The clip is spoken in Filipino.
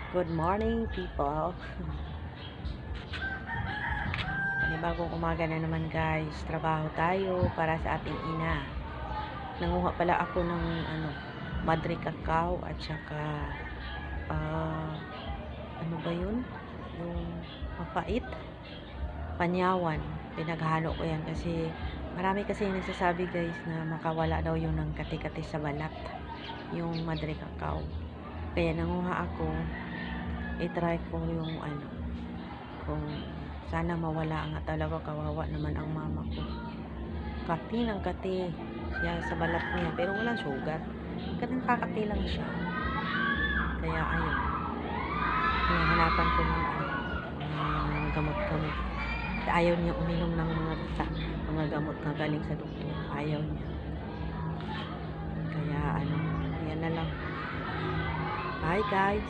Good morning, people. Panibagong umaga na naman, guys. Trabaho tayo para sa ating ina. Nanguha pala ako ng madre cacao at saka ano ba yun? Yung mapait. Panyawan. Pinaghalo ko yan kasi marami kasi nagsasabi, guys, na makawala daw yun ng kati-kati sa balat. Yung madre cacao. Kaya nanguha ako. I-try ko yung kung sana mawala nga talaga. Kawawa naman ang mama ko. Kati ng kati siya sa balat niya pero walang sugat. Ganun kakati lang siya. Kaya ayun. Hinahanapan ko ng gamot-gamot. Ayaw niya uminom ng mga gamot na galing sa doktor. Ayaw niya. Kaya yan na lang. Bye, guys.